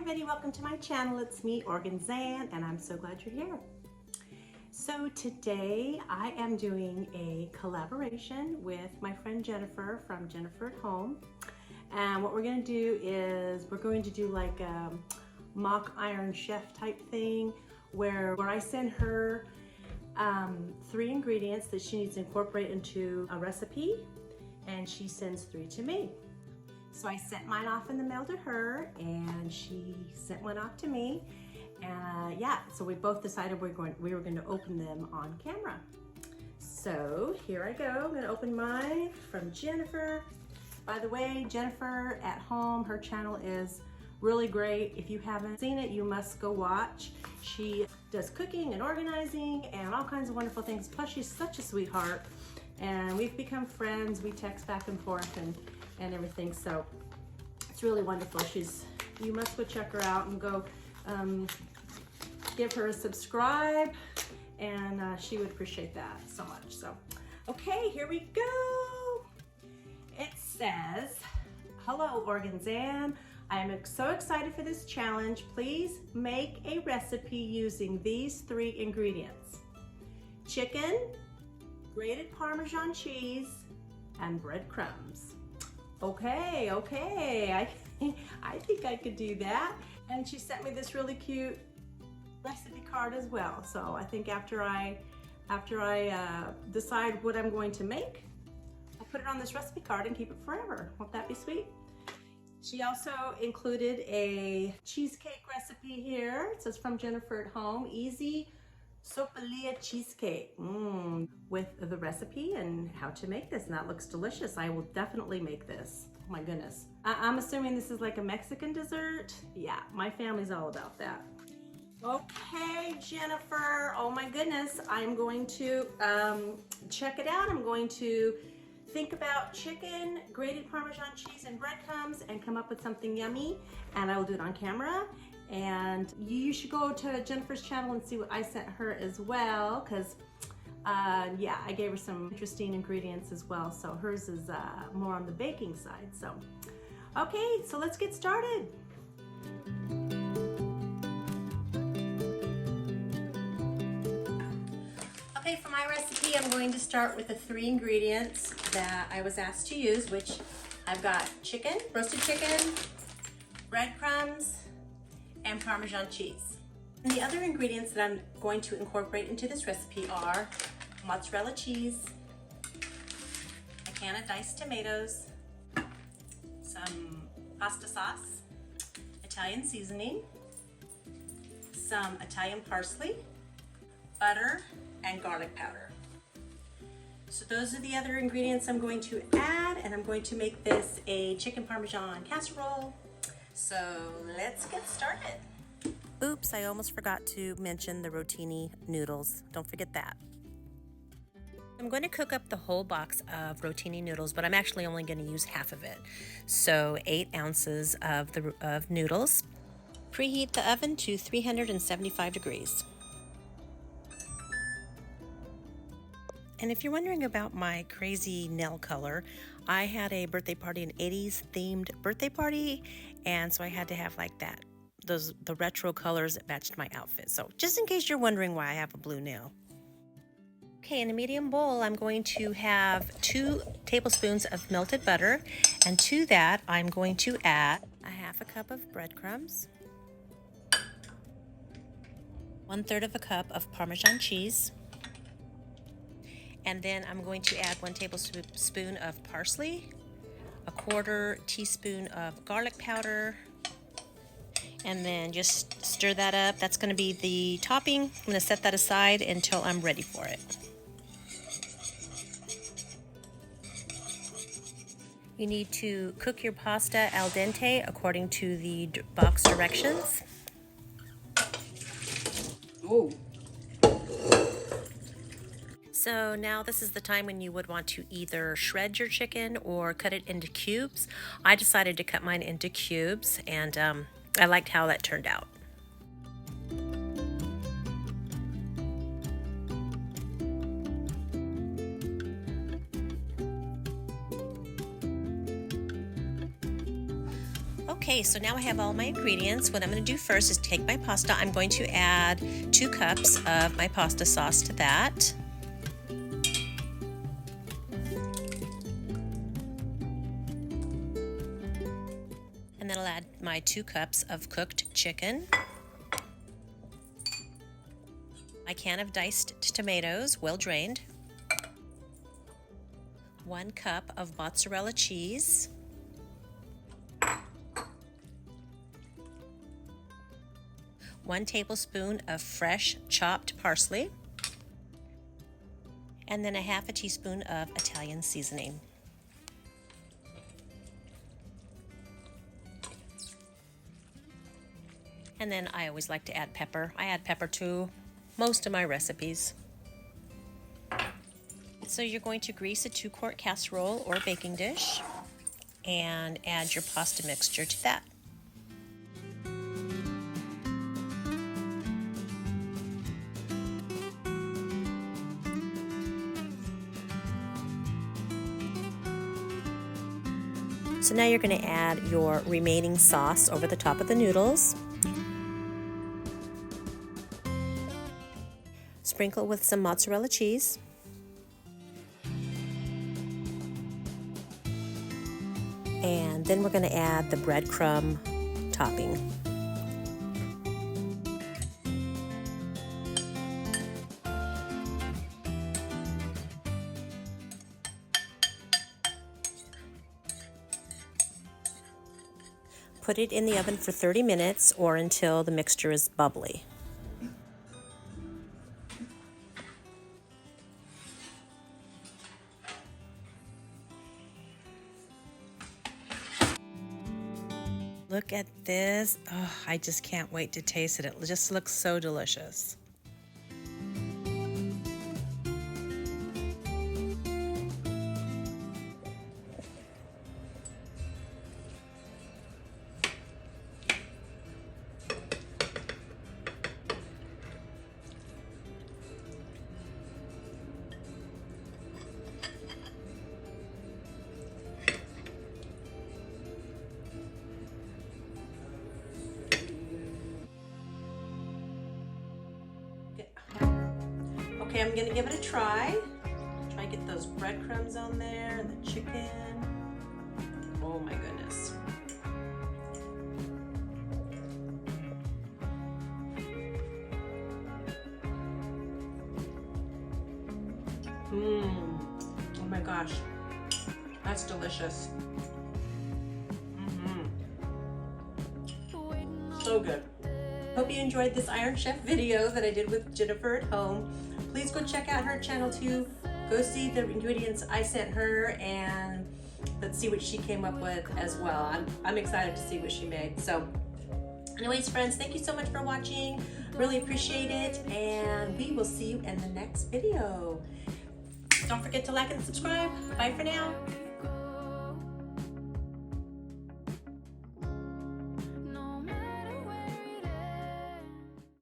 everybody, welcome to my channel. It's me, Organzan, and I'm so glad you're here. So today I am doing a collaboration with my friend Jennifer from Jennifer at Home. And what we're going to do is we're going to do like a mock Iron Chef type thing where I send her 3 ingredients that she needs to incorporate into a recipe, and she sends 3 to me. So I sent mine off in the mail to her, and she sent one off to me. And yeah, so we both decided we were going to open them on camera. So here I go. I'm going to open mine from Jennifer. By the way, Jennifer at Home, her channel is really great. If you haven't seen it, you must go watch. She does cooking and organizing and all kinds of wonderful things. Plus, she's such a sweetheart, and we've become friends. We text back and forth and everything, so it's really wonderful. You must go check her out and go give her a subscribe, and she would appreciate that so much. So okay, here we go. It says, hello Organzan, I am so excited for this challenge. Please make a recipe using these 3 ingredients: chicken, grated Parmesan cheese, and breadcrumbs. Okay, I think I could do that. And she sent me this really cute recipe card as well. So I think after I decide what I'm going to make, I'll put it on this recipe card and keep it forever. Won't that be sweet? She also included a cheesecake recipe here. It says from Jennifer at Home, easy sopalilla cheesecake, with the recipe and how to make this, and that looks delicious. I will definitely make this. Oh my goodness. I'm assuming this is like a Mexican dessert. Yeah, my family's all about that. Okay, Jennifer, oh my goodness. I'm going to check it out. I'm going to think about chicken, grated Parmesan cheese, and breadcrumbs and come up with something yummy, and I will do it on camera. And you should go to Jennifer's channel and see what I sent her as well, because yeah, I gave her some interesting ingredients as well. So hers is more on the baking side. So okay, so let's get started. Okay, for my recipe, I'm going to start with the 3 ingredients that I was asked to use, which I've got chicken, roasted chicken, breadcrumbs, and Parmesan cheese. And the other ingredients that I'm going to incorporate into this recipe are mozzarella cheese, a can of diced tomatoes, some pasta sauce, Italian seasoning, some Italian parsley, butter, and garlic powder. So those are the other ingredients I'm going to add, and I'm going to make this a chicken Parmesan casserole. So let's get started. Oops, I almost forgot to mention the rotini noodles. Don't forget that. I'm going to cook up the whole box of rotini noodles, but I'm actually only going to use half of it. So 8 ounces of noodles. Preheat the oven to 375 degrees. And if you're wondering about my crazy nail color, I had a birthday party, an 80s themed birthday party, and so I had to have like that, the retro colors that matched my outfit. So just in case you're wondering why I have a blue nail. Okay, in a medium bowl, I'm going to have 2 tablespoons of melted butter, and to that, I'm going to add a half a cup of breadcrumbs, 1/3 of a cup of Parmesan cheese, and then I'm going to add 1 tablespoon of parsley, a 1/4 teaspoon of garlic powder, and then just stir that up. That's going to be the topping. I'm going to set that aside until I'm ready for it. You need to cook your pasta al dente according to the box directions. Oh. So now this is the time when you would want to either shred your chicken or cut it into cubes. I decided to cut mine into cubes, and I liked how that turned out. Okay, so now I have all my ingredients. What I'm going to do first is take my pasta. I'm going to add 2 cups of my pasta sauce to that. And then I'll add my 2 cups of cooked chicken. My can of diced tomatoes, well drained. 1 cup of mozzarella cheese. 1 tablespoon of fresh chopped parsley. And then a 1/2 teaspoon of Italian seasoning. And then I always like to add pepper. I add pepper to most of my recipes. So you're going to grease a 2-quart casserole or baking dish and add your pasta mixture to that. So now you're going to add your remaining sauce over the top of the noodles. Sprinkle with some mozzarella cheese. And then we're going to add the breadcrumb topping. Put it in the oven for 30 minutes or until the mixture is bubbly. Look at this. Oh, I just can't wait to taste it. It just looks so delicious. Okay, I'm gonna give it a try. Try to get those breadcrumbs on there and the chicken. Oh my goodness. Oh my gosh, that's delicious. So good. Hope you enjoyed this Iron Chef video that I did with Jennifer at home. Please go check out her channel too. Go see the ingredients I sent her and let's see what she came up with as well. I'm excited to see what she made. So anyways, friends, thank you so much for watching. Really appreciate it, and we will see you in the next video. Don't forget to like and subscribe. Bye for now.